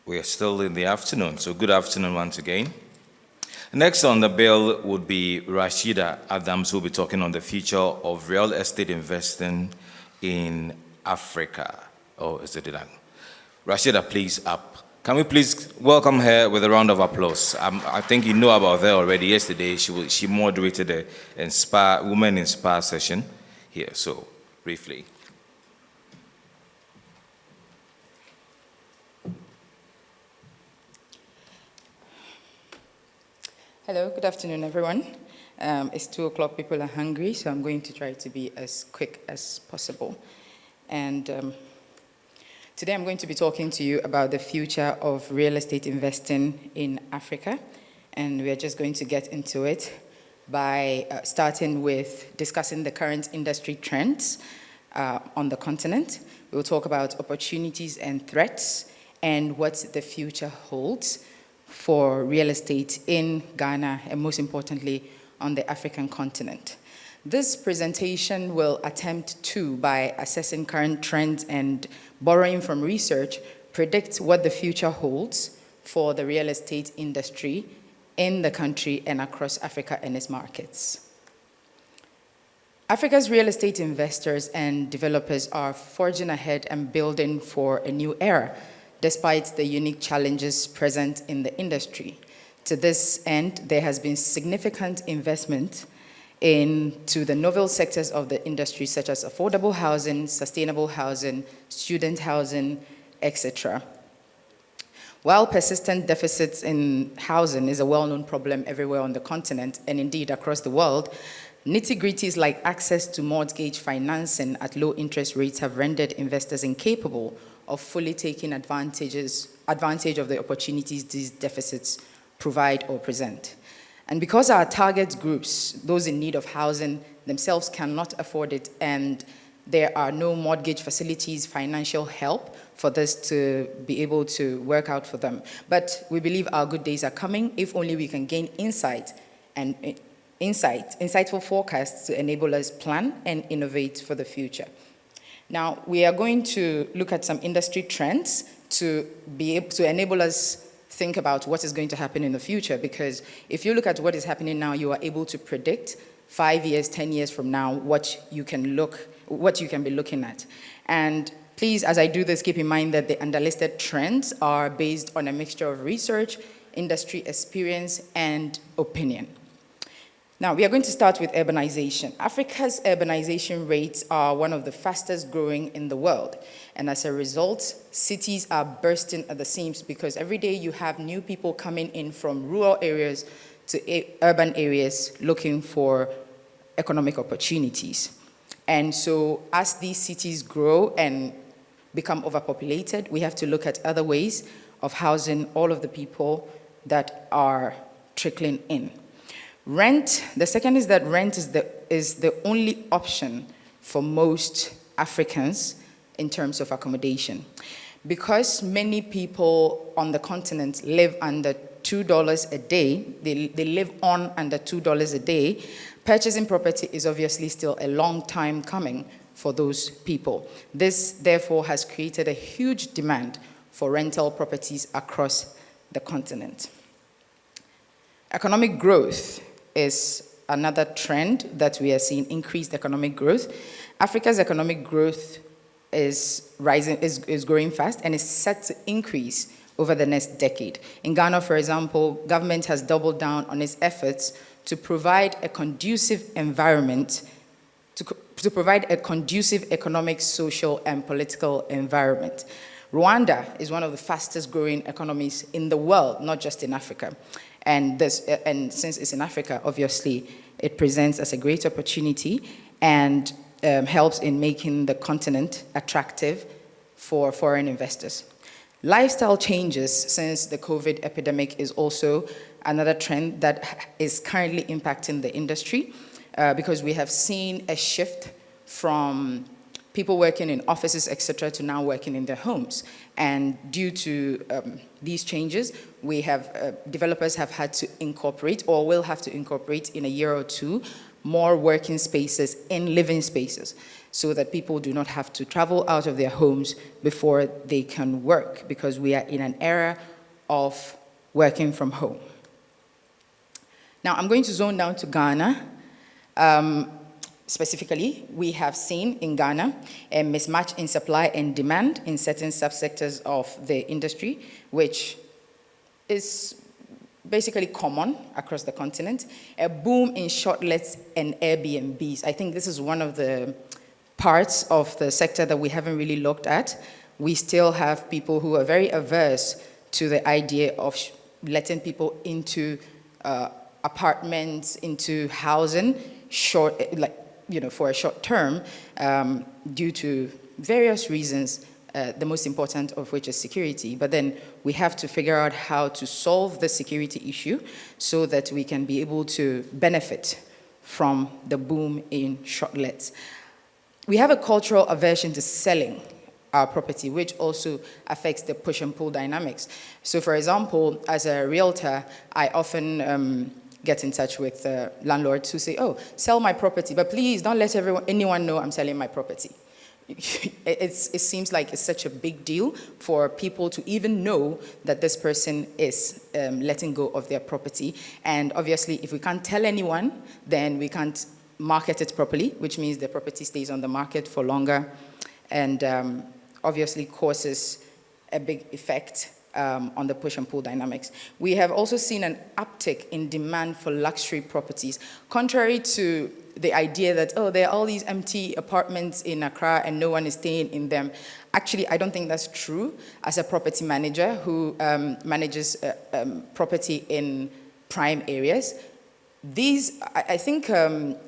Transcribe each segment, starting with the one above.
We are still in the afternoon, so good afternoon once again. Next on the bill would be Rashida Adams, who will be talking on the future of real estate investing in Africa. Oh, is it done? Rashida, please up. Can we please welcome her with a round of applause? I think you know about her already. Yesterday, she moderated the Women Inspire session here, so briefly. Hello, good afternoon, everyone. It's 2 o'clock, people are hungry, so I'm going to try to be as quick as possible. And today I'm going to be talking to you about the future of real estate investing in Africa. And we're just going to get into it by starting with discussing the current industry trends on the continent. We'll talk about opportunities and threats and what the future holds for real estate in Ghana, and most importantly, on the African continent. This presentation will attempt to, by assessing current trends and borrowing from research, predict what the future holds for the real estate industry in the country and across Africa and its markets. Africa's real estate investors and developers are forging ahead and building for a new era, despite the unique challenges present in the industry. To this end, there has been significant investment into the novel sectors of the industry, such as affordable housing, sustainable housing, student housing, etc. While persistent deficits in housing is a well-known problem everywhere on the continent, and indeed across the world, nitty-gritties like access to mortgage financing at low interest rates have rendered investors incapable of fully taking advantage of the opportunities these deficits provide or present. And because our target groups, those in need of housing themselves, cannot afford it, and there are no mortgage facilities, financial help for this to be able to work out for them. But we believe our good days are coming if only we can gain insightful forecasts to enable us plan and innovate for the future. Now, we are going to look at some industry trends to be able to enable us think about what is going to happen in the future, because if you look at what is happening now, you are able to predict 5 years, 10 years from now what you can be looking at. And please, as I do this, keep in mind that the underlisted trends are based on a mixture of research, industry experience, and opinion. Now, we are going to start with urbanization. Africa's urbanization rates are one of the fastest growing in the world. And as a result, cities are bursting at the seams because every day you have new people coming in from rural areas to urban areas looking for economic opportunities. And so as these cities grow and become overpopulated, we have to look at other ways of housing all of the people that are trickling in. Rent, the second is that rent is the only option for most Africans in terms of accommodation. Because many people on the continent live under $2 a day, they live on under $2 a day, purchasing property is obviously still a long time coming for those people. This, therefore, has created a huge demand for rental properties across the continent. Economic growth is another trend that we are seeing, increased economic growth. Africa's economic growth is growing fast and is set to increase over the next decade. In Ghana, for example, government has doubled down on its efforts to provide a conducive environment, to provide a conducive economic, social, and political environment. Rwanda is one of the fastest growing economies in the world, not just in Africa. And since it's in Africa, obviously, it presents as a great opportunity and helps in making the continent attractive for foreign investors. Lifestyle changes since the COVID epidemic is also another trend that is currently impacting the industry because we have seen a shift from people working in offices, etc., to now working in their homes. And due to these changes, we have developers have had to incorporate or will have to incorporate in a year or two more working spaces and living spaces so that people do not have to travel out of their homes before they can work, because we are in an era of working from home. Now, I'm going to zone down to Ghana. Specifically, we have seen in Ghana a mismatch in supply and demand in certain subsectors of the industry, which is basically common across the continent. A boom in shortlets and Airbnbs. I think this is one of the parts of the sector that we haven't really looked at. We still have people who are very averse to the idea of letting people into apartments, into housing, for a short term, due to various reasons, the most important of which is security. But then we have to figure out how to solve the security issue so that we can be able to benefit from the boom in shortlets. We have a cultural aversion to selling our property, which also affects the push and pull dynamics. So for example, as a realtor, I often get in touch with landlords who say, oh, sell my property, but please don't let anyone know I'm selling my property. It seems like it's such a big deal for people to even know that this person is letting go of their property. And obviously, if we can't tell anyone, then we can't market it properly, which means the property stays on the market for longer and obviously causes a big effect on the push and pull dynamics. We have also seen an uptick in demand for luxury properties, contrary to the idea that, oh, there are all these empty apartments in Accra and no one is staying in them. Actually, I don't think that's true. As a property manager who manages property in prime areas, I think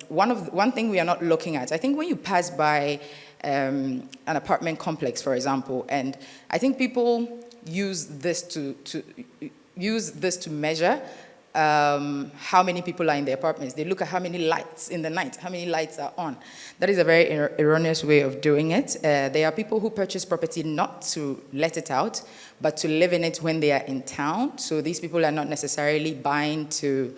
one thing we are not looking at, I think when you pass by an apartment complex, for example, and I think people use this to measure how many people are in the apartments. They look at how many lights in the night, how many lights are on. That is a very erroneous way of doing it. There are people who purchase property not to let it out, but to live in it when they are in town. So these people are not necessarily buying to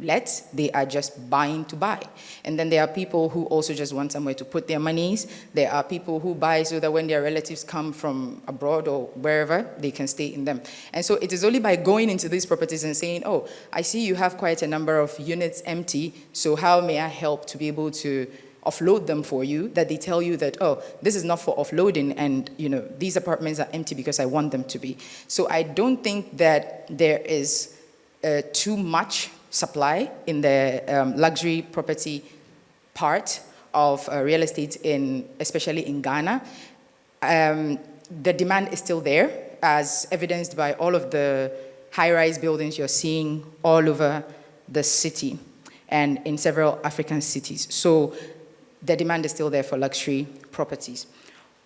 let, they are just buying to buy. And then there are people who also just want somewhere to put their monies. There are people who buy so that when their relatives come from abroad or wherever, they can stay in them. And so it is only by going into these properties and saying, oh, I see you have quite a number of units empty, so how may I help to be able to offload them for you, that they tell you that, oh, this is not for offloading, and these apartments are empty because I want them to be. So I don't think that there is too much supply in the luxury property part of real estate, especially in Ghana. The demand is still there, as evidenced by all of the high-rise buildings you're seeing all over the city and in several African cities. So the demand is still there for luxury properties.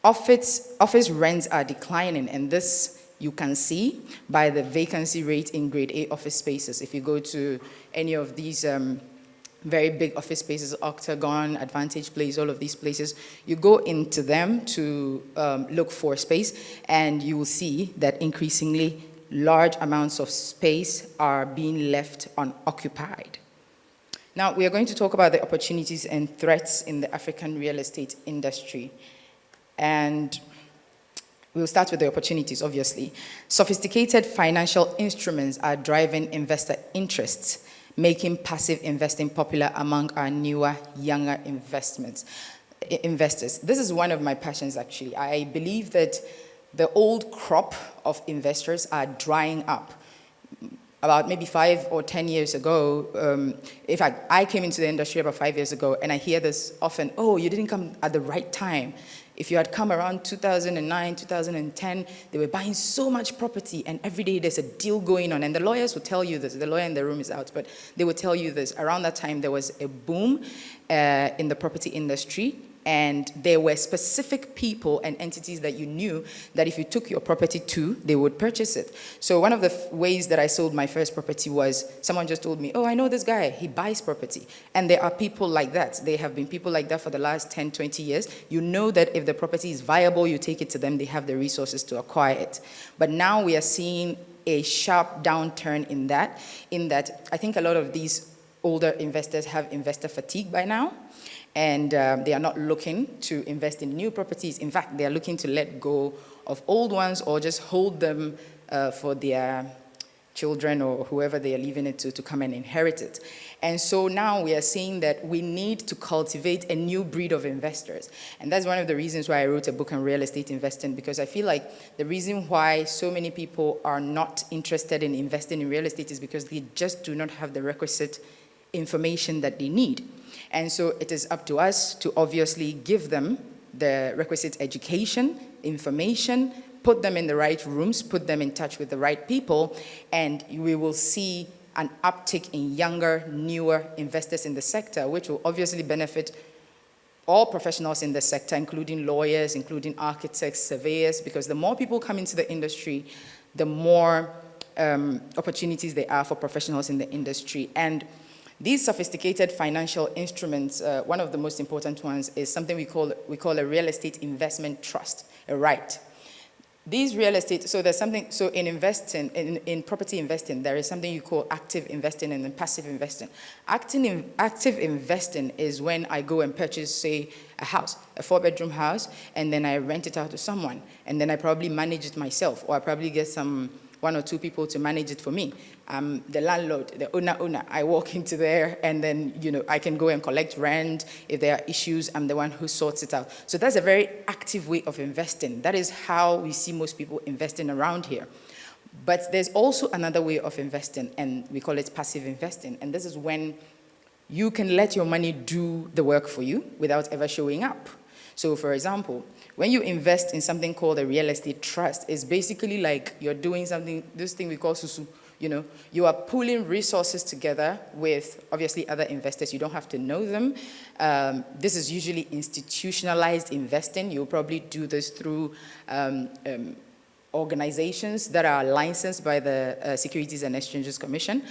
Office rents are declining, and this you can see by the vacancy rate in grade A office spaces. If you go to any of these very big office spaces, Octagon, Advantage Place, all of these places, you go into them to look for space, and you will see that increasingly large amounts of space are being left unoccupied. Now, we are going to talk about the opportunities and threats in the African real estate industry. And we'll start with the opportunities, obviously. Sophisticated financial instruments are driving investor interests, making passive investing popular among our newer, younger investors. This is one of my passions, actually. I believe that the old crop of investors are drying up. About maybe 5 or 10 years ago, in fact, I came into the industry about 5 years ago, and I hear this often, oh, you didn't come at the right time. If you had come around 2009, 2010, they were buying so much property, and every day there's a deal going on. And the lawyers will tell you this. The lawyer in the room is out, but they will tell you this. Around that time, there was a boom in the property industry, and there were specific people and entities that you knew that if you took your property to, they would purchase it. So one of the ways that I sold my first property was someone just told me, oh, I know this guy, he buys property. And there are people like that. There have been people like that for the last 10, 20 years. You know that if the property is viable, you take it to them, they have the resources to acquire it. But now we are seeing a sharp downturn in that I think a lot of these older investors have investor fatigue by now, and they are not looking to invest in new properties. In fact, they are looking to let go of old ones or just hold them for their children or whoever they are leaving it to come and inherit it. And so now we are seeing that we need to cultivate a new breed of investors. And that's one of the reasons why I wrote a book on real estate investing, because I feel like the reason why so many people are not interested in investing in real estate is because they just do not have the requisite information that they need. And so it is up to us to obviously give them the requisite education, information, put them in the right rooms, put them in touch with the right people, and we will see an uptick in younger, newer investors in the sector, which will obviously benefit all professionals in the sector, including lawyers, including architects, surveyors, because the more people come into the industry, the more opportunities there are for professionals in the industry. And these sophisticated financial instruments, one of the most important ones is something we call a real estate investment trust, a REIT. These real estate, so there's something, so in investing, in property investing, there is something you call active investing and then passive investing. Active investing is when I go and purchase, say, a house, a 4-bedroom house, and then I rent it out to someone, and then I probably manage it myself, or I probably get one or two people to manage it for me. The landlord, the owner, I walk into there and then, I can go and collect rent. If there are issues, I'm the one who sorts it out. So that's a very active way of investing. That is how we see most people investing around here. But there's also another way of investing, and we call it passive investing. And this is when you can let your money do the work for you without ever showing up. So for example, when you invest in something called a real estate trust, it's basically like you're doing something, this thing we call susu. You are pooling resources together with obviously other investors. You don't have to know them. This is usually institutionalized investing. You'll probably do this through organizations that are licensed by the Securities and Exchanges Commission,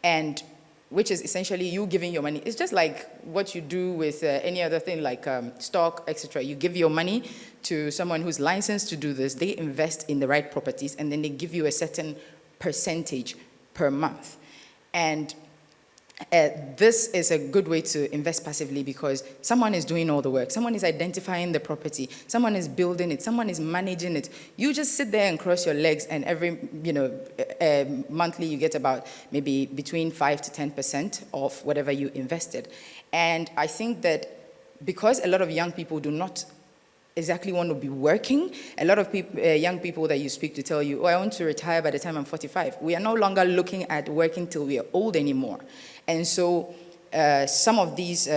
and which is essentially you giving your money. It's just like what you do with any other thing like stock, etc. You give your money to someone who's licensed to do this. They invest in the right properties, and then they give you a certain percentage per month. And this is a good way to invest passively because someone is doing all the work. Someone is identifying the property. Someone is building it. Someone is managing it. You just sit there and cross your legs, and every, monthly you get about maybe between 5 to 10% of whatever you invested. And I think that because a lot of young people do not exactly want to be working, a lot of people, young people that you speak to tell you, I want to retire by the time I'm 45. We are no longer looking at working till we are old anymore. And so some of these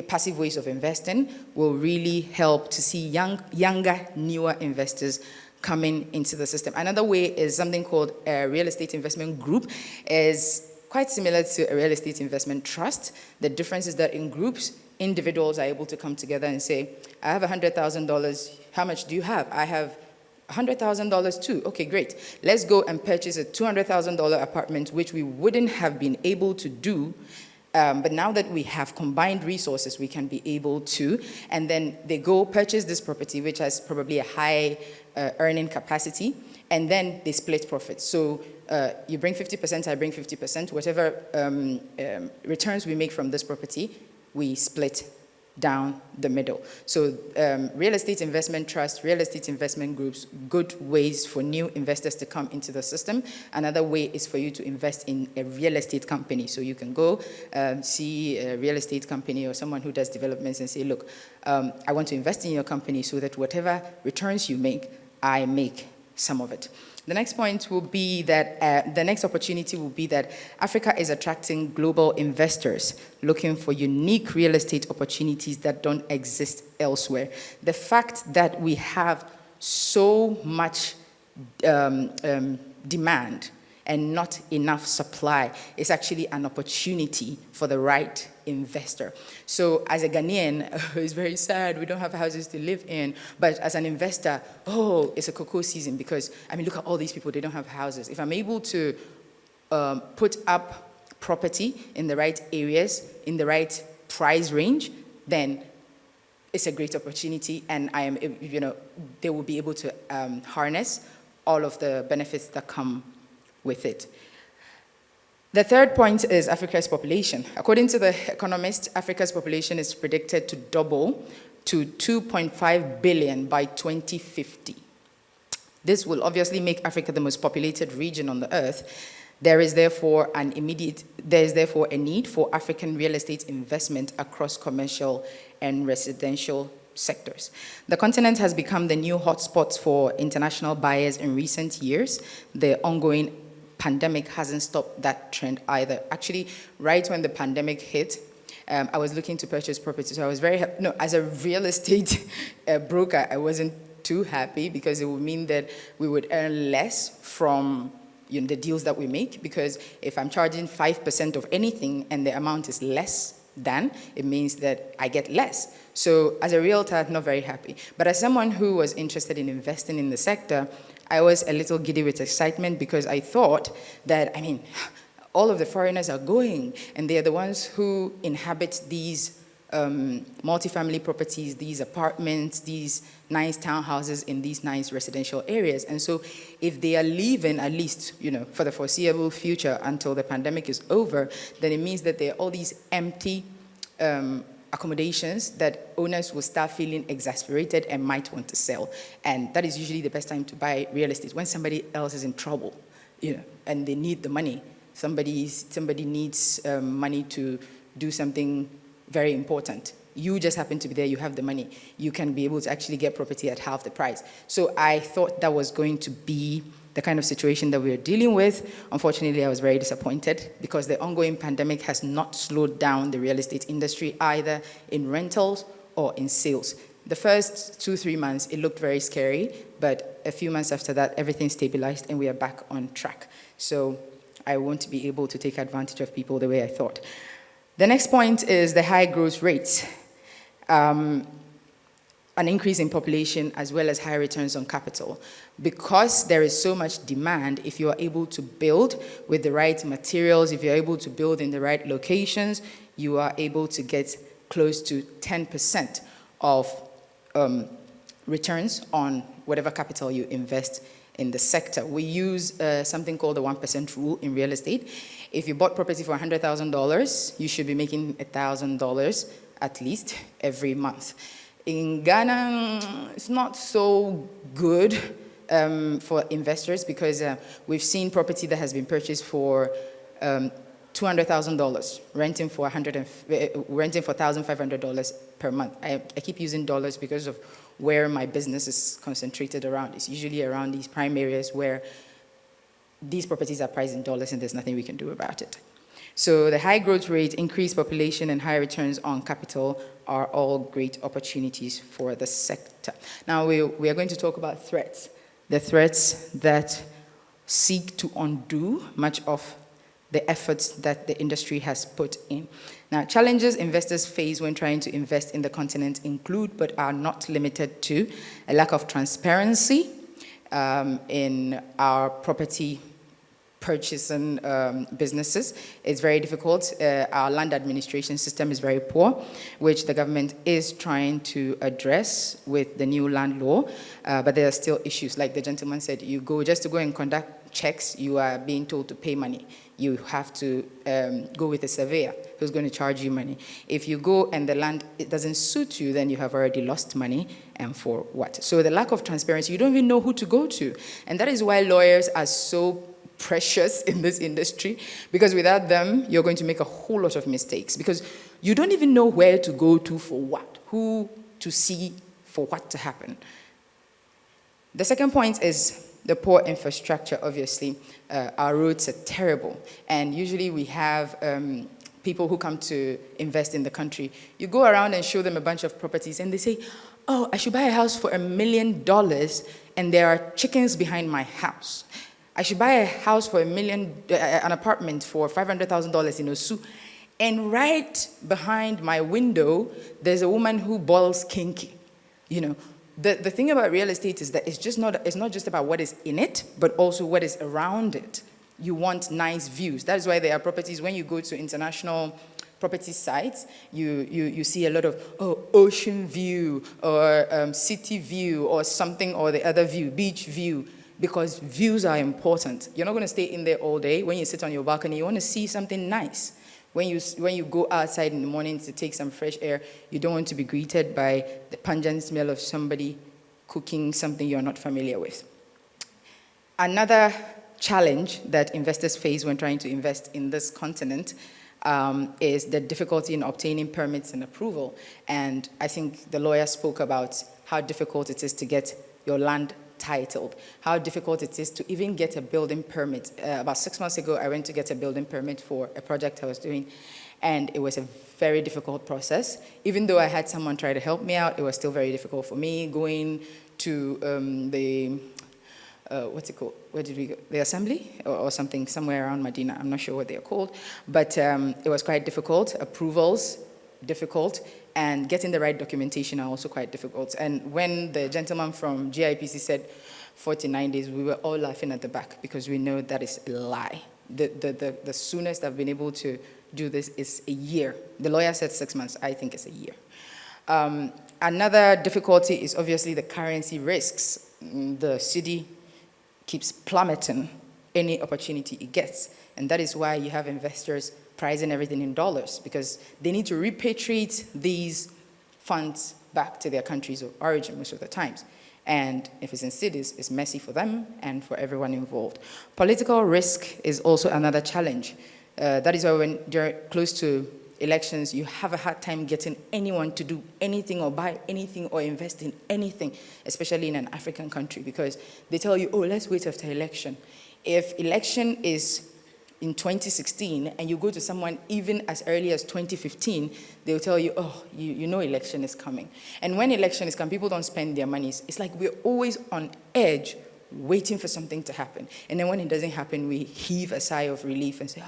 passive ways of investing will really help to see younger, newer investors coming into the system. Another way is something called a real estate investment group. Is quite similar to a real estate investment trust. The difference is that in groups, individuals are able to come together and say, I have $100,000. How much do you have? I have $100,000 too. Okay, great. Let's go and purchase a $200,000 apartment, which we wouldn't have been able to do. But now that we have combined resources, we can be able to. And then they go purchase this property, which has probably a high earning capacity. And then they split profits. So you bring 50%, I bring 50%. Whatever returns we make from this property, we split down the middle. So real estate investment trusts, real estate investment groups, good ways for new investors to come into the system. Another way is for you to invest in a real estate company. So you can go see a real estate company or someone who does developments and say, look, I want to invest in your company so that whatever returns you make, I make some of it. The next point will be that, the next opportunity will be that Africa is attracting global investors looking for unique real estate opportunities that don't exist elsewhere. The fact that we have so much demand and not enough supply is actually an opportunity for the right investor. So as a Ghanaian, it's very sad, we don't have houses to live in, but as an investor, it's a cocoa season because, look at all these people, they don't have houses. If I'm able to put up property in the right areas, in the right price range, then it's a great opportunity, and they will be able to harness all of the benefits that come with it. The third point is Africa's population. According to The Economist, Africa's population is predicted to double to 2.5 billion by 2050. This will obviously make Africa the most populated region on the earth. There is therefore a need for African real estate investment across commercial and residential sectors. The continent has become the new hotspot for international buyers in recent years. The ongoing pandemic hasn't stopped that trend either. Actually, right when the pandemic hit, I was looking to purchase property, so I was as a real estate broker, I wasn't too happy because it would mean that we would earn less from the deals that we make, because if I'm charging 5% of anything and the amount is less than, it means that I get less. So as a realtor, not very happy. But as someone who was interested in investing in the sector, I was a little giddy with excitement because I thought that, all of the foreigners are going, and they are the ones who inhabit these multifamily properties, these apartments, these nice townhouses in these nice residential areas. And so if they are leaving, at least, for the foreseeable future until the pandemic is over, then it means that there are all these empty accommodations that owners will start feeling exasperated and might want to sell. And that is usually the best time to buy real estate, when somebody else is in trouble, and they need the money. Somebody needs money to do something very important. You just happen to be there, you have the money. You can be able to actually get property at half the price. So I thought that was going to be the kind of situation that we are dealing with. Unfortunately, I was very disappointed because the ongoing pandemic has not slowed down the real estate industry, either in rentals or in sales. The first 2-3 months, it looked very scary, but a few months after that, everything stabilized and we are back on track. So I won't be able to take advantage of people the way I thought. The next point is the high growth rates, an increase in population as well as high returns on capital. Because there is so much demand, if you are able to build with the right materials, if you're able to build in the right locations, you are able to get close to 10% of returns on whatever capital you invest in the sector. We use something called the 1% rule in real estate. If you bought property for $100,000, you should be making $1,000 at least every month. In Ghana, it's not so good for investors because we've seen property that has been purchased for $200,000, renting for $1,500 per month. I keep using dollars because of where my business is concentrated around. It's usually around these prime areas where these properties are priced in dollars and there's nothing we can do about it. So the high growth rate, increased population, and high returns on capital are all great opportunities for the sector. Now we are going to talk about threats. The threats that seek to undo much of the efforts that the industry has put in. Now, challenges investors face when trying to invest in the continent include, but are not limited to, a lack of transparency in our property purchasing businesses. It's very difficult. Our land administration system is very poor, which the government is trying to address with the new land law, but there are still issues. Like the gentleman said, just to go and conduct checks, you are being told to pay money. You have to go with a surveyor who's going to charge you money. If you go and the land, it doesn't suit you, then you have already lost money, and for what? So the lack of transparency, you don't even know who to go to. And that is why lawyers are so precious in this industry, because without them, you're going to make a whole lot of mistakes, because you don't even know where to go to for what, who to see for what to happen. The second point is the poor infrastructure, obviously. Our roads are terrible, and usually we have people who come to invest in the country. You go around and show them a bunch of properties, and they say, oh, I should buy a house for $1 million, and there are chickens behind my house. I should buy a house for an apartment for $500,000 in Osu, and right behind my window, there's a woman who boils kinky. The thing about real estate is that it's not just about what is in it, but also what is around it. You want nice views. That is why there are properties, when you go to international property sites, you see a lot of ocean view or city view or something or the other view, beach view. because views are important. You're not going to stay in there all day. When you sit on your balcony, you want to see something nice. When you go outside in the morning to take some fresh air, you don't want to be greeted by the pungent smell of somebody cooking something you're not familiar with. Another challenge that investors face when trying to invest in this continent is the difficulty in obtaining permits and approval. And I think the lawyer spoke about how difficult it is to get your land titled, how difficult it is to even get a building permit. About 6 months ago, I went to get a building permit for a project I was doing, and it was a very difficult process. Even though I had someone try to help me out, it was still very difficult for me going to what's it called? Where did we go? The assembly or something, somewhere around Medina. I'm not sure what they're called, but it was quite difficult. Approvals, difficult, and getting the right documentation are also quite difficult. And when the gentleman from GIPC said 49 days, we were all laughing at the back because we know that is a lie. The soonest I've been able to do this is a year. The lawyer said 6 months. I think it's a year. Another difficulty is obviously the currency risks. The cedi keeps plummeting any opportunity it gets. And that is why you have investors pricing everything in dollars, because they need to repatriate these funds back to their countries of origin most of the times. And if it's in cities, it's messy for them and for everyone involved. Political risk is also another challenge. That is why when you're close to elections, you have a hard time getting anyone to do anything or buy anything or invest in anything, especially in an African country, because they tell you, oh, let's wait after election. If election is in 2016 and you go to someone even as early as 2015, they'll tell you, oh, you know election is coming. And when election is coming, people don't spend their monies. It's like we're always on edge waiting for something to happen. And then when it doesn't happen, we heave a sigh of relief and say,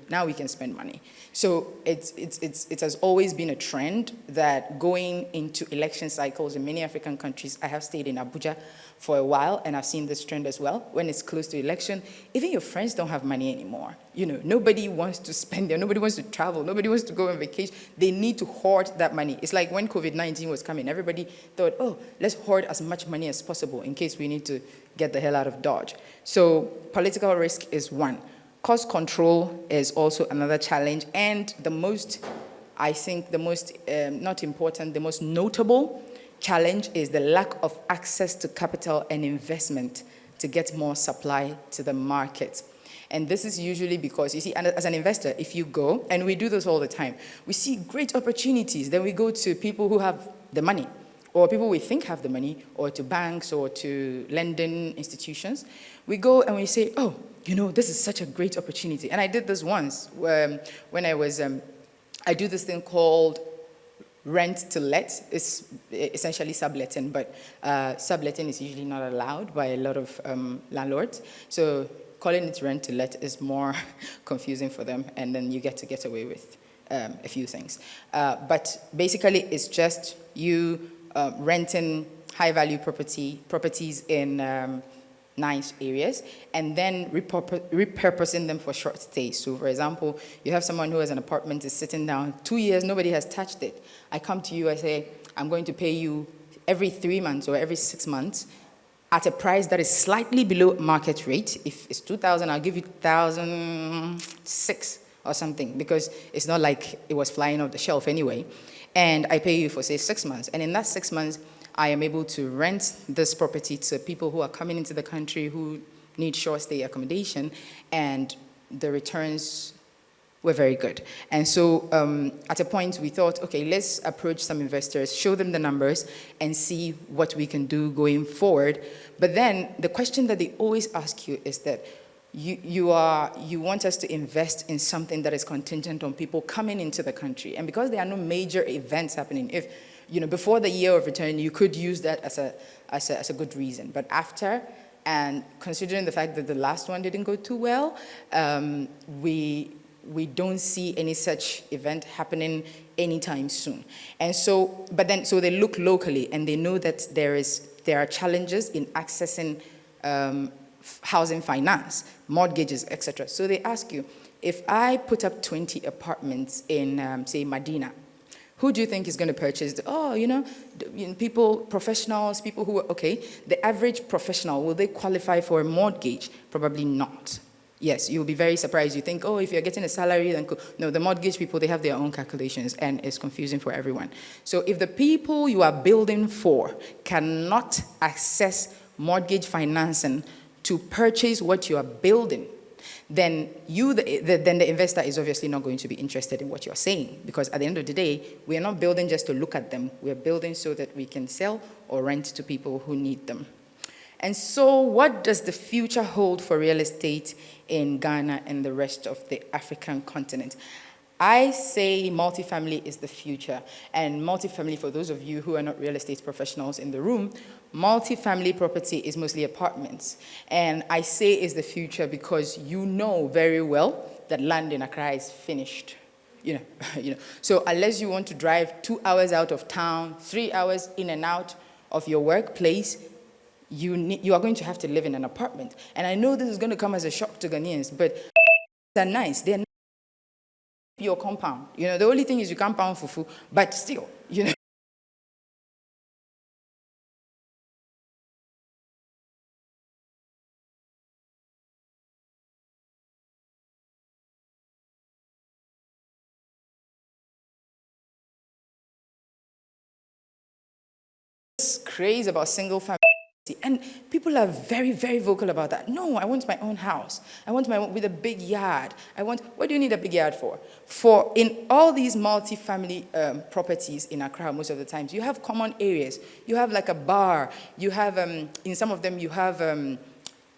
now we can spend money. So it has always been a trend that going into election cycles in many African countries, I have stayed in Abuja for a while, and I've seen this trend as well. When it's close to election, even your friends don't have money anymore. Nobody wants to spend there. Nobody wants to travel. Nobody wants to go on vacation. They need to hoard that money. It's like when COVID-19 was coming, everybody thought, oh, let's hoard as much money as possible in case we need to get the hell out of Dodge. So political risk is one. Cost control is also another challenge. And the most not important, the most notable challenge is the lack of access to capital and investment to get more supply to the market. And this is usually because, you see, as an investor, if you go, and we do this all the time, we see great opportunities, then we go to people who have the money, or people we think have the money, or to banks, or to lending institutions. We go and we say, oh, this is such a great opportunity. And I did this once when I do this thing called rent to let. It's essentially subletting, but subletting is usually not allowed by a lot of landlords. So calling it rent to let is more confusing for them, and then you get away with a few things. But basically, it's just you renting high-value properties in nice areas, and then repurposing them for short stays. So, for example, you have someone who has an apartment, is sitting down 2 years, nobody has touched it. I come to you, I say, I'm going to pay you every 3 months or every 6 months at a price that is slightly below market rate. If it's 2,000, I'll give you 1,006 or something, because it's not like it was flying off the shelf anyway. And I pay you for, say, 6 months. And in that 6 months, I am able to rent this property to people who are coming into the country who need short stay accommodation, and the returns were very good. And so at a point we thought, okay, let's approach some investors, show them the numbers, and see what we can do going forward. But then the question that they always ask you is that you want us to invest in something that is contingent on people coming into the country. And because there are no major events happening, if before the year of return, you could use that as a good reason. But after, and considering the fact that the last one didn't go too well, we don't see any such event happening anytime soon. And so, so they look locally, and they know that there are challenges in accessing housing finance, mortgages, etc. So they ask you, if I put up 20 apartments in, say, Medina, Who do you think is going to purchase? People, professionals, people who are, okay, the average professional, will they qualify for a mortgage? Probably not. Yes, you'll be very surprised. You think, oh, if you're getting a salary, then no, the mortgage people, they have their own calculations, and it's confusing for everyone. So if the people you are building for cannot access mortgage financing to purchase what you are building, then the investor is obviously not going to be interested in what you're saying, because at the end of the day, we are not building just to look at them. We are building so that we can sell or rent to people who need them. And so what does the future hold for real estate in Ghana and the rest of the African continent? I say multifamily is the future. And multifamily, for those of you who are not real estate professionals in the room, multifamily property is mostly apartments. And I say is the future because you know very well that land in Accra is finished. So unless you want to drive 2 hours out of town, 3 hours in and out of your workplace, you are going to have to live in an apartment. And I know this is going to come as a shock to Ghanaians, but they're nice. They're your compound. The only thing is you can't pound fufu, but still, This craze about single family. And people are very, very vocal about that. No, I want my own house. I want my own with a big yard. What do you need a big yard for? For in all these multi-family properties in Accra, most of the times, you have common areas. You have like a bar. You have, in some of them, you have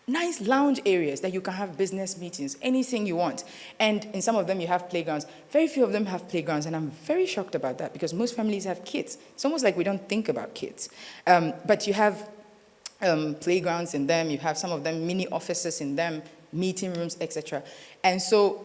nice lounge areas that you can have business meetings, anything you want. And in some of them, you have playgrounds. Very few of them have playgrounds, and I'm very shocked about that because most families have kids. It's almost like we don't think about kids. But you have playgrounds in them, you have some of them mini offices in them, meeting rooms, etc. And so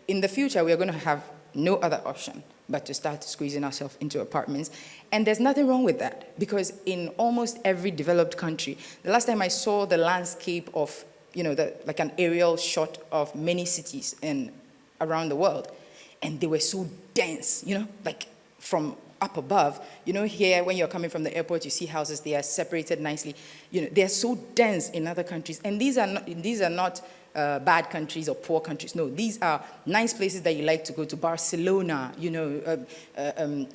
in the future, we are going to have no other option but to start squeezing ourselves into apartments. And there's nothing wrong with that, because in almost every developed country, the last time I saw the landscape of, like an aerial shot of many cities around the world, and they were so dense, like from up above, here when you're coming from the airport, you see houses, they are separated nicely. They are so dense in other countries. And these are not bad countries or poor countries. No, these are nice places that you like to go to. Barcelona,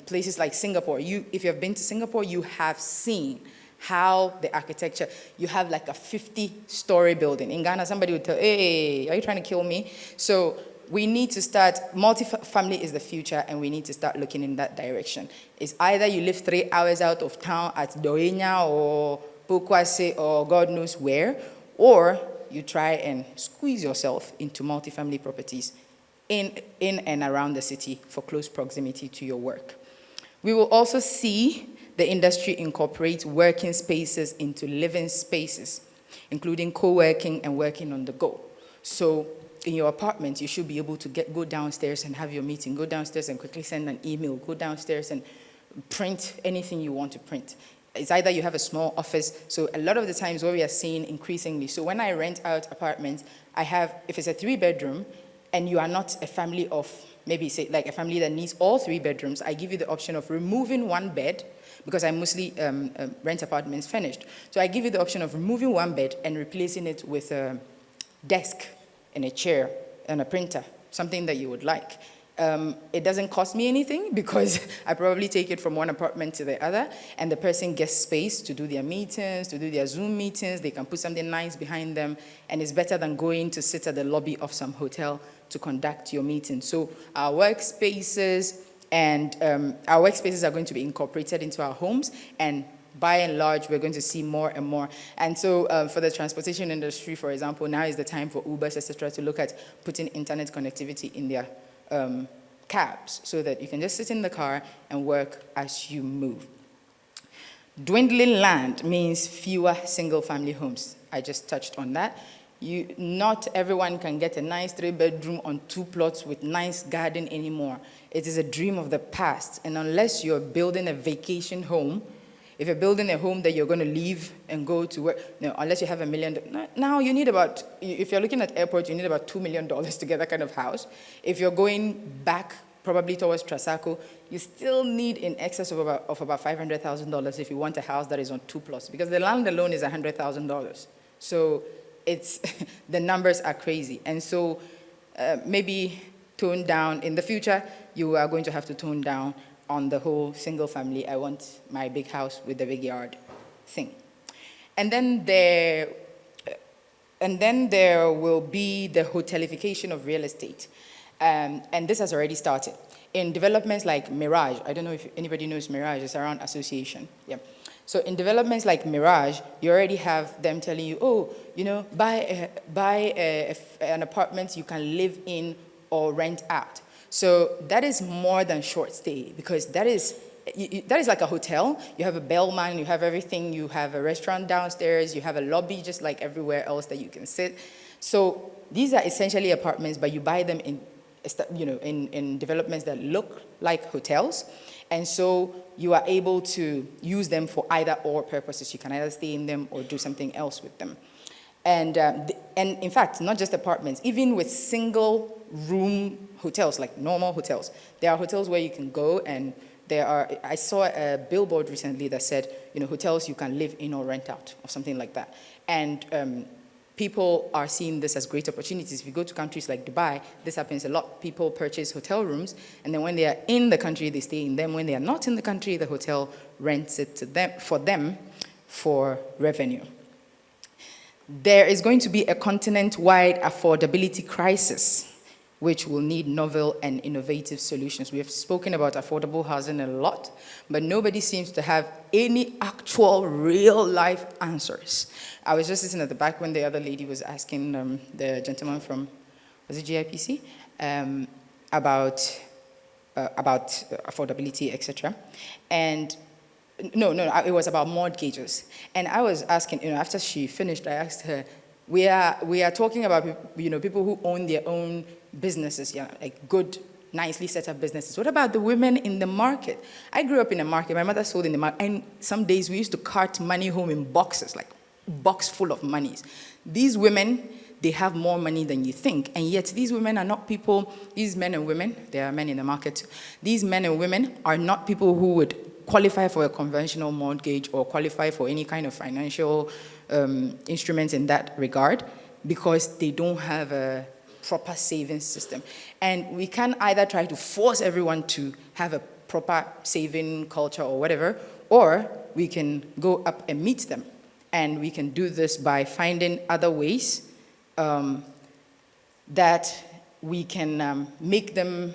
places like Singapore. If you have been to Singapore, you have seen how the architecture, you have like a 50-story building. In Ghana, somebody would tell, hey, are you trying to kill me? So we need to start, multifamily is the future, and we need to start looking in that direction. It's either you live 3 hours out of town at Doenya or Pokwase or God knows where, or you try and squeeze yourself into multifamily properties in and around the city for close proximity to your work. We will also see the industry incorporate working spaces into living spaces, including co-working and working on the go. So in your apartment, you should be able to go downstairs and have your meeting, go downstairs and quickly send an email, go downstairs and print anything you want to print. It's either you have a small office. So a lot of the times what we are seeing increasingly, so when I rent out apartments, if it's a 3-bedroom and you are not a family of, maybe say like a family that needs all 3 bedrooms, I give you the option of removing 1 bed, because I mostly rent apartments furnished. So I give you the option of removing 1 bed and replacing it with a desk and a chair and a printer, something that you would like. It doesn't cost me anything because I probably take it from one apartment to the other, and the person gets space to do their meetings, to do their Zoom meetings. They can put something nice behind them, and it's better than going to sit at the lobby of some hotel to conduct your meeting. So our workspaces are going to be incorporated into our homes, and by and large, we're going to see more and more. And so for the transportation industry, for example, now is the time for Ubers, etc., to look at putting internet connectivity in their cabs so that you can just sit in the car and work as you move. Dwindling land means fewer single-family homes. I just touched on that. Not everyone can get a nice 3-bedroom on 2 plots with nice garden anymore. It is a dream of the past. And unless you're building a vacation home, if you're building a home that you're going to leave and go to work, no, unless you have $1 million. Now you need if you're looking at airports, you need about $2 million to get that kind of house. If you're going back probably towards Trasaco, you still need in excess of about $500,000 if you want a house that is on 2+, because the land alone is $100,000. So it's the numbers are crazy. And so maybe tone down. In the future, you are going to have to tone down on the whole single family, I want my big house with the big yard thing. And then there will be the hotelification of real estate. And this has already started. In developments like Mirage, I don't know if anybody knows Mirage, it's around association. Yeah. So in developments like Mirage, you already have them telling you, oh, you know, buy an apartment you can live in or rent out. So that is more than short stay, because that is like a hotel. You have a bellman, you have everything, you have a restaurant downstairs, you have a lobby just like everywhere else that you can sit. So these are essentially apartments, but you buy them in developments that look like hotels. And so you are able to use them for either or purposes. You can either stay in them or do something else with them. And in fact, not just apartments, even with single room hotels, like normal hotels. There are hotels where you can go, and I saw a billboard recently that said, you know, hotels you can live in or rent out, or something like that. And people are seeing this as great opportunities. If you go to countries like Dubai, this happens a lot. People purchase hotel rooms, and then when they are in the country, they stay in them. When they are not in the country, the hotel rents it to them for revenue. There is going to be a continent-wide affordability crisis, which will need novel and innovative solutions. We have spoken about affordable housing a lot, but nobody seems to have any actual real-life answers. I was just sitting at the back when the other lady was asking the gentleman from, was it GIPC, about affordability, etc. And no, it was about mortgages. And I was asking, you know, after she finished, I asked her, we are talking about, you know, people who own their own businesses, yeah, like good, nicely set up businesses. What about the women in the market? I grew up in a market. My mother sold in the market, and some days we used to cart money home in boxes, like box full of monies. These women, they have more money than you think, and yet these women are not people, these men and women, there are men in the market too, these men and women are not people who would qualify for a conventional mortgage or qualify for any kind of financial instruments in that regard, because they don't have a proper savings system. And we can either try to force everyone to have a proper saving culture or whatever, or we can go up and meet them. And we can do this by finding other ways that we can make them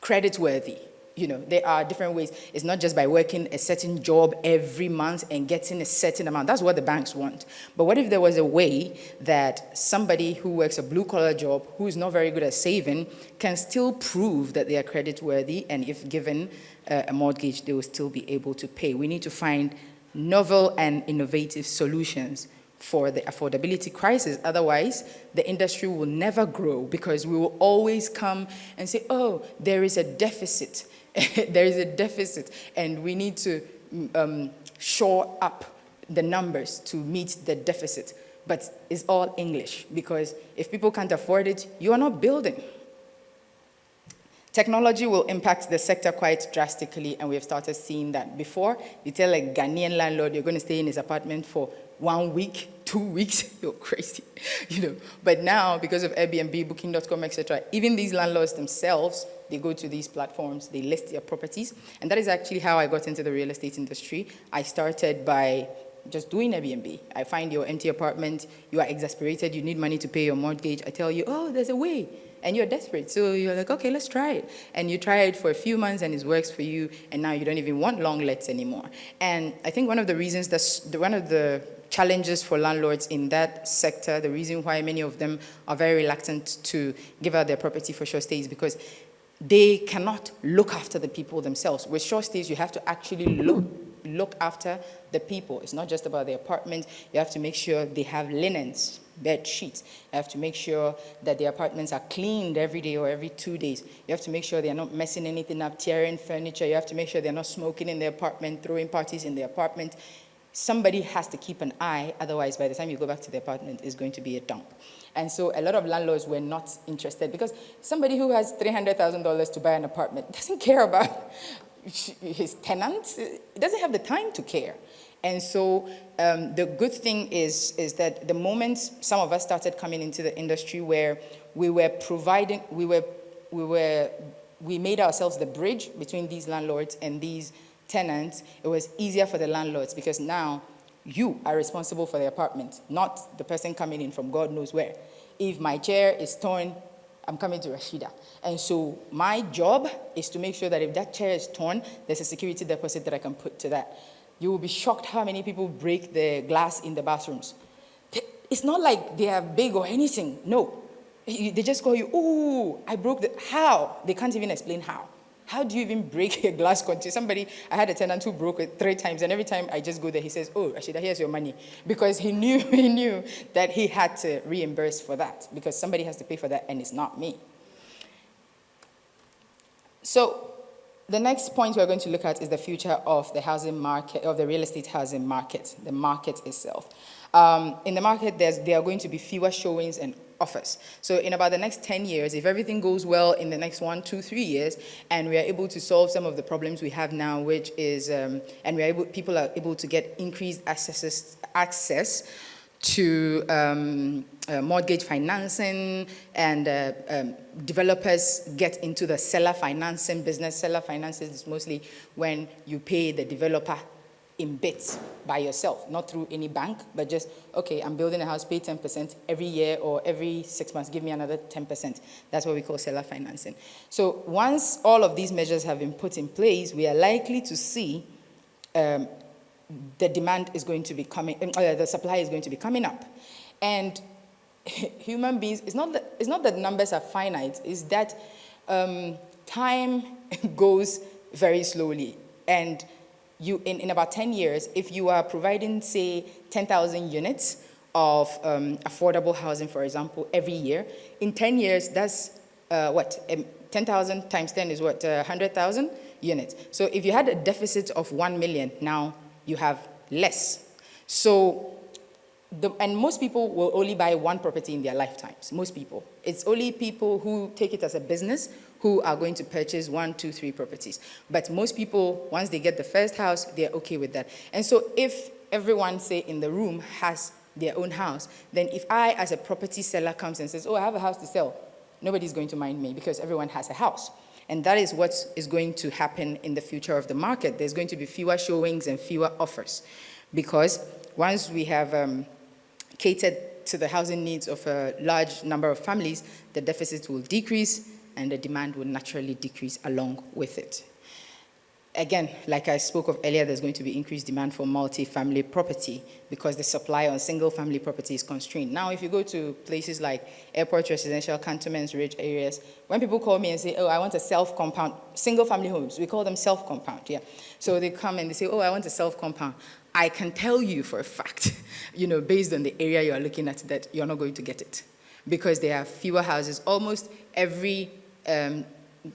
credit-worthy. You know, there are different ways. It's not just by working a certain job every month and getting a certain amount. That's what the banks want. But what if there was a way that somebody who works a blue-collar job, who is not very good at saving, can still prove that they are credit-worthy, and if given a mortgage, they will still be able to pay? We need to find novel and innovative solutions for the affordability crisis. Otherwise, the industry will never grow, because we will always come and say, oh, there is a deficit. There is a deficit, and we need to shore up the numbers to meet the deficit. But it's all English, because if people can't afford it, you are not building. Technology will impact the sector quite drastically, and we have started seeing that. Before, you tell a Ghanaian landlord you're going to stay in his apartment for 1 week, 2 weeks, you're crazy, you know. But now, because of Airbnb, Booking.com, etc., even these landlords themselves, they go to these platforms, they list their properties, and that is actually how I got into the real estate industry. I started by just doing Airbnb. I find your empty apartment, you are exasperated, you need money to pay your mortgage. I tell you, oh, there's a way. And you're desperate. So you're like, okay, let's try it. And you try it for a few months and it works for you. And now you don't even want long lets anymore. And I think one of the reasons, one of the challenges for landlords in that sector, the reason why many of them are very reluctant to give out their property for short stays, because they cannot look after the people themselves. With short stays, you have to actually look after the people. It's not just about the apartment. You have to make sure they have linens, bed sheets. You have to make sure that the apartments are cleaned every day or every 2 days. You have to make sure they're not messing anything up, tearing furniture. You have to make sure they're not smoking in the apartment, throwing parties in the apartment. somebody has to keep an eye, otherwise by the time you go back to the apartment, it's going to be a dump. And so a lot of landlords were not interested because somebody who has $300,000 to buy an apartment doesn't care about his tenants. It doesn't have the time to care. And so the good thing is that the moment some of us started coming into the industry where we were providing, we made ourselves the bridge between these landlords and these tenants, it was easier for the landlords because now you are responsible for the apartment, not the person coming in from God knows where. If my chair is torn, I'm coming to Rashida. And so my job is to make sure that if that chair is torn, there's a security deposit that I can put to that. You will be shocked how many people break the glass in the bathrooms. It's not like they are big or anything. No. They just call you, ooh, I broke the, how? They can't even explain how. How do you even break a glass container? I had a tenant who broke it 3 times, and every time I just go there, he says, oh, Rashida, here's your money. Because he knew that he had to reimburse for that, because somebody has to pay for that, and it's not me. So the next point we're going to look at is the future of the housing market, of the real estate housing market, the market itself. In the market, there are going to be fewer showings and offers. So in about the next 10 years, if everything goes well in the next 1, 2, 3 years, and we are able to solve some of the problems we have now, which is, and people are able to get increased access to mortgage financing, and developers get into the seller financing business. Seller financing is mostly when you pay the developer in bits by yourself, not through any bank, but just, okay, I'm building a house, pay 10% every year or every 6 months, give me another 10%. That's what we call seller financing. So once all of these measures have been put in place, we are likely to see the demand is going to be coming, the supply is going to be coming up. And human beings, it's not that numbers are finite, it's that time goes very slowly. And in about 10 years, if you are providing, say, 10,000 units of affordable housing, for example, every year, in 10 years, that's 10,000 times 10 is what, 100,000 units. So if you had a deficit of 1 million, now you have less. So, and most people will only buy one property in their lifetimes, most people. It's only people who take it as a business who are going to purchase 1, 2, 3 properties. But most people, once they get the first house, they're okay with that. And so if everyone, say, in the room has their own house, then if I, as a property seller, comes and says, oh, I have a house to sell, nobody's going to mind me because everyone has a house. And that is what is going to happen in the future of the market. There's going to be fewer showings and fewer offers because once we have catered to the housing needs of a large number of families, the deficit will decrease and the demand will naturally decrease along with it. Again, like I spoke of earlier, there's going to be increased demand for multi-family property because the supply on single-family property is constrained. Now, if you go to places like airport residential, cantonments, rich areas, when people call me and say, oh, I want a self-compound, single-family homes, we call them self-compound, yeah. So they come and they say, oh, I want a self-compound. I can tell you for a fact, based on the area you are looking at, that you're not going to get it because there are fewer houses. Almost every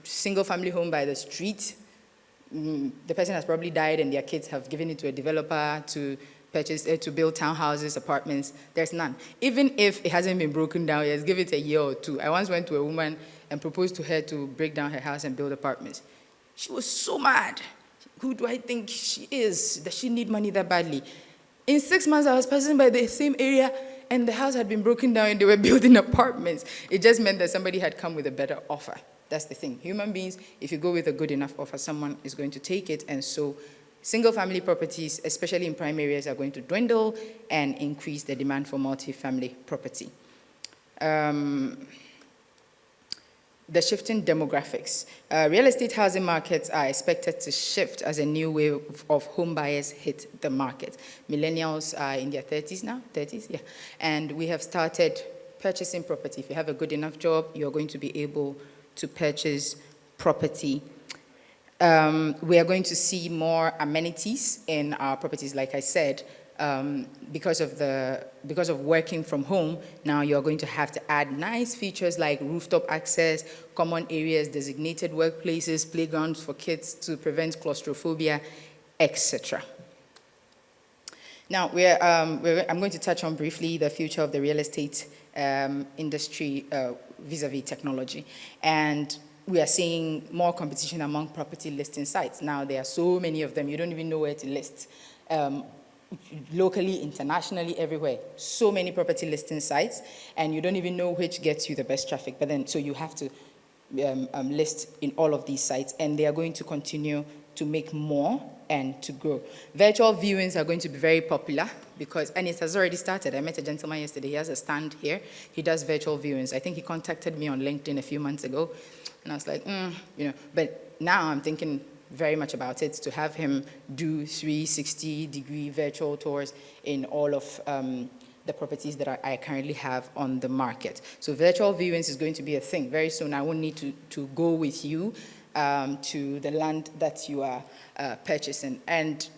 single-family home by the street, the person has probably died and their kids have given it to a developer to purchase, to build townhouses, apartments. There's none. Even if it hasn't been broken down, yes, give it a year or 2. I once went to a woman and proposed to her to break down her house and build apartments. She was so mad. Who do I think she is? Does she need money that badly? In 6 months, I was passing by the same area and the house had been broken down and they were building apartments. It just meant that somebody had come with a better offer. That's the thing. Human beings, if you go with a good enough offer, someone is going to take it. And so single-family properties, especially in prime areas, are going to dwindle and increase the demand for multi-family property. The shifting demographics. Real estate housing markets are expected to shift as a new wave of home buyers hit the market. Millennials are in their 30s now, 30s, yeah. And we have started purchasing property. If you have a good enough job, you're going to be able to purchase property. We are going to see more amenities in our properties, like I said, because of working from home. Now you're going to have to add nice features like rooftop access, common areas, designated workplaces, playgrounds for kids to prevent claustrophobia, etc. Now, I'm going to touch on briefly the future of the real estate industry vis-a-vis technology. And we are seeing more competition among property listing sites. Now, there are so many of them, you don't even know where to list. Locally, internationally, everywhere. So many property listing sites, and you don't even know which gets you the best traffic. But then, so you have to list in all of these sites, and they are going to continue to make more and to grow. Virtual viewings are going to be very popular because, and it has already started. I met a gentleman yesterday. He has a stand here. He does virtual viewings. I think he contacted me on LinkedIn a few months ago, and I was like, But now I'm thinking very much about it, to have him do 360-degree virtual tours in all of the properties that I currently have on the market. So virtual viewings is going to be a thing. Very soon I won't need to go with you to the land that you are purchasing. And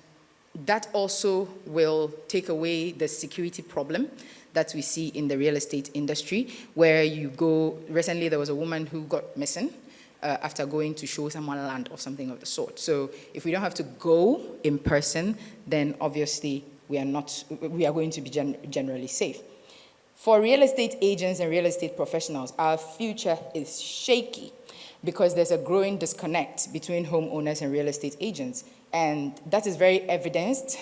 that also will take away the security problem that we see in the real estate industry, where you go, recently there was a woman who got missing after going to show someone land or something of the sort. So if we don't have to go in person, then obviously we are going to be generally safe. For real estate agents and real estate professionals, our future is shaky because there's a growing disconnect between homeowners and real estate agents. And that is very evidenced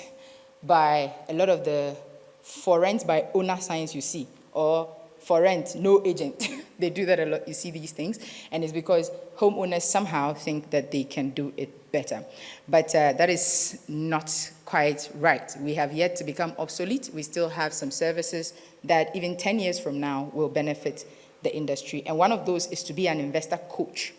by a lot of the for rent by owner signs you see, or for rent, no agent. They do that a lot. You see these things. And it's because homeowners somehow think that they can do it better. But that is not quite right. We have yet to become obsolete. We still have some services that even 10 years from now will benefit the industry. And one of those is to be an investor coach.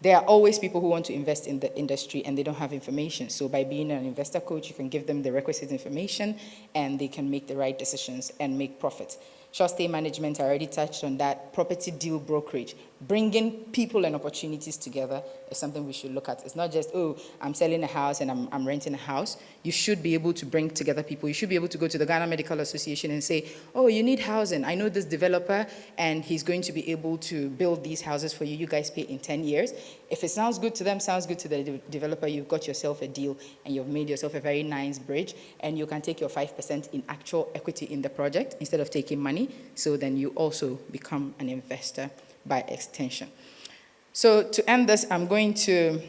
There are always people who want to invest in the industry and they don't have information. So by being an investor coach, you can give them the requisite information and they can make the right decisions and make profit. Short stay management, I already touched on that. Property deal brokerage, bringing people and opportunities together is something we should look at. It's not just, oh, I'm selling a house and I'm renting a house. You should be able to bring together people. You should be able to go to the Ghana Medical Association and say, oh, you need housing. I know this developer and he's going to be able to build these houses for you. You guys pay in 10 years. If it sounds good to them, sounds good to the developer, you've got yourself a deal and you've made yourself a very nice bridge, and you can take your 5% in actual equity in the project instead of taking money. So then you also become an investor by extension. So to end this, I'm going to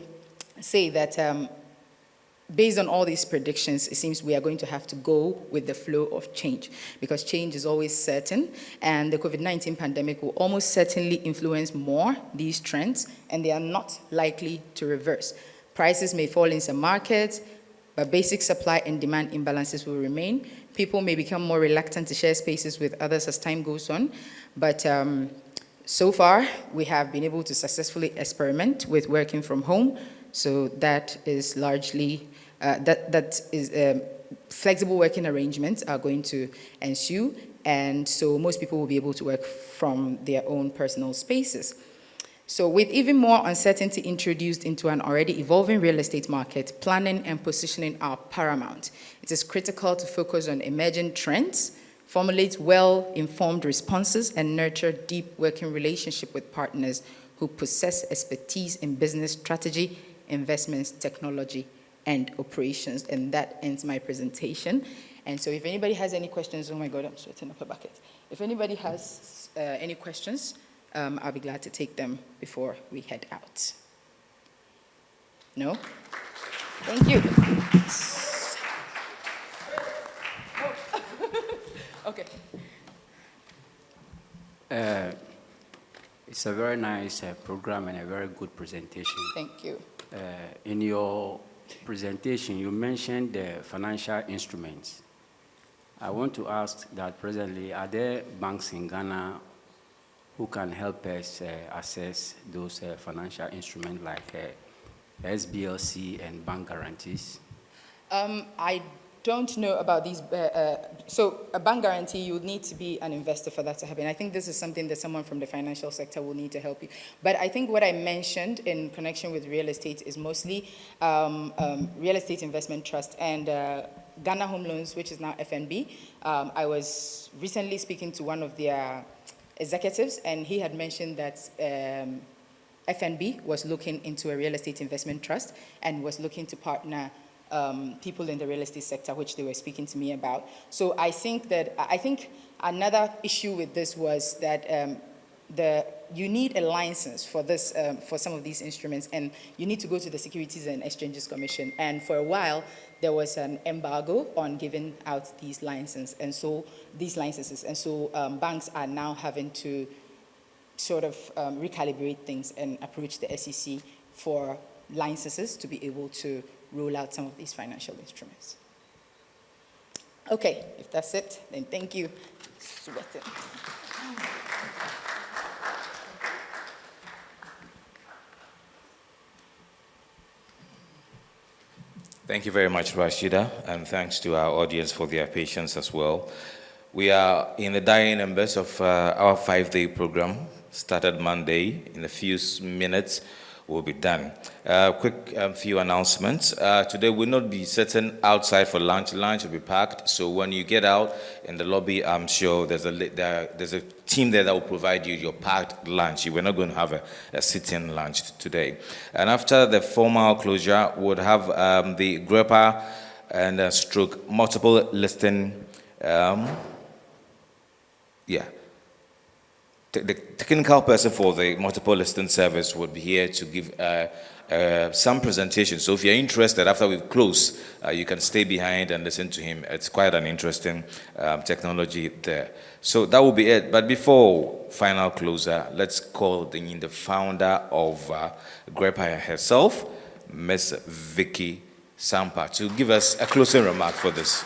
say that based on all these predictions, it seems we are going to have to go with the flow of change, because change is always certain, and the COVID-19 pandemic will almost certainly influence more these trends, and they are not likely to reverse. Prices may fall in some markets, but basic supply and demand imbalances will remain. People may become more reluctant to share spaces with others as time goes on, but so far, we have been able to successfully experiment with working from home, so that is largely flexible working arrangements are going to ensue, and so most people will be able to work from their own personal spaces. So with even more uncertainty introduced into an already evolving real estate market, planning and positioning are paramount. It is critical to focus on emerging trends, formulate well-informed responses, and nurture deep working relationship with partners who possess expertise in business strategy, investments, technology, and operations. And that ends my presentation. And so if anybody has any questions, oh my God, I'm sweating up a bucket. If anybody has any questions, I'll be glad to take them before we head out. No? Thank you. Okay. It's a very nice program and a very good presentation. Thank you. In your presentation, you mentioned the financial instruments. I want to ask that presently, are there banks in Ghana who can help us assess those financial instruments like SBLC and bank guarantees? I don't know about these. So a bank guarantee, you would need to be an investor for that to happen. I think this is something that someone from the financial sector will need to help you. But I think what I mentioned in connection with real estate is mostly real estate investment trust and Ghana Home Loans, which is now FNB. I was recently speaking to one of their executives, and he had mentioned that FNB was looking into a real estate investment trust and was looking to partner people in the real estate sector, which they were speaking to me about. So I think another issue with this was that you need a license for this, for some of these instruments, and you need to go to the Securities and Exchanges Commission. And for a while, there was an embargo on giving out these licenses, and so banks are now having to sort of recalibrate things and approach the SEC for licenses to be able to roll out some of these financial instruments. Okay, if that's it, then thank you. Sweating. Thank you very much, Rashida, and thanks to our audience for their patience as well. We are in the dying embers of our 5-day program, started Monday. In a few minutes, we'll be done. Quick few announcements. Today we'll not be sitting outside for lunch. Lunch will be packed, so when you get out in the lobby, I'm sure there's a team there that will provide you your packed lunch. We're not going to have a sit-in lunch today. And after the formal closure, we'll have the GREPA and stroke multiple listing. The technical person for the multiple listing service would be here to give some presentation. So if you're interested, after we've closed, you can stay behind and listen to him. It's quite an interesting technology there. So that will be it. But before final closer, let's call in the founder of GREPA herself, Ms. Vicky Sampa, to give us a closing remark for this.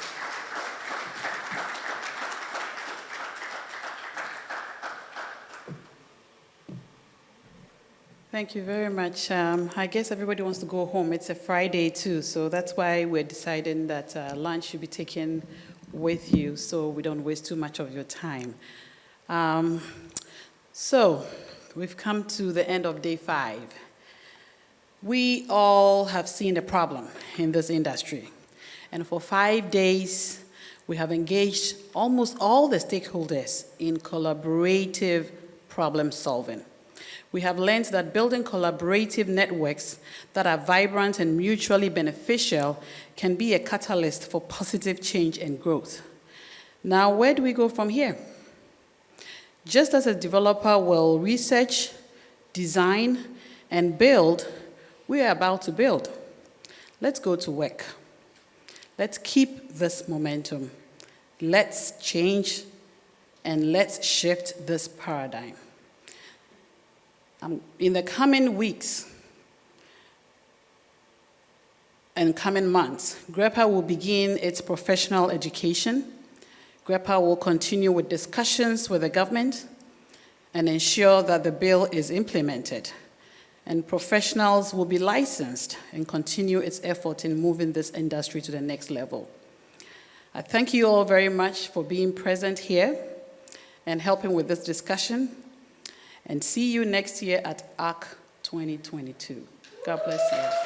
Thank you very much. I guess everybody wants to go home. It's a Friday too, so that's why we're deciding that lunch should be taken with you so we don't waste too much of your time. So we've come to the end of day 5. We all have seen a problem in this industry, and for 5 days, we have engaged almost all the stakeholders in collaborative problem solving. We have learned that building collaborative networks that are vibrant and mutually beneficial can be a catalyst for positive change and growth. Now, where do we go from here? Just as a developer will research, design, and build, we are about to build. Let's go to work. Let's keep this momentum. Let's change and let's shift this paradigm. In the coming weeks and coming months, GREPA will begin its professional education. GREPA will continue with discussions with the government and ensure that the bill is implemented. And professionals will be licensed and continue its effort in moving this industry to the next level. I thank you all very much for being present here and helping with this discussion. And see you next year at ARC 2022. God bless you.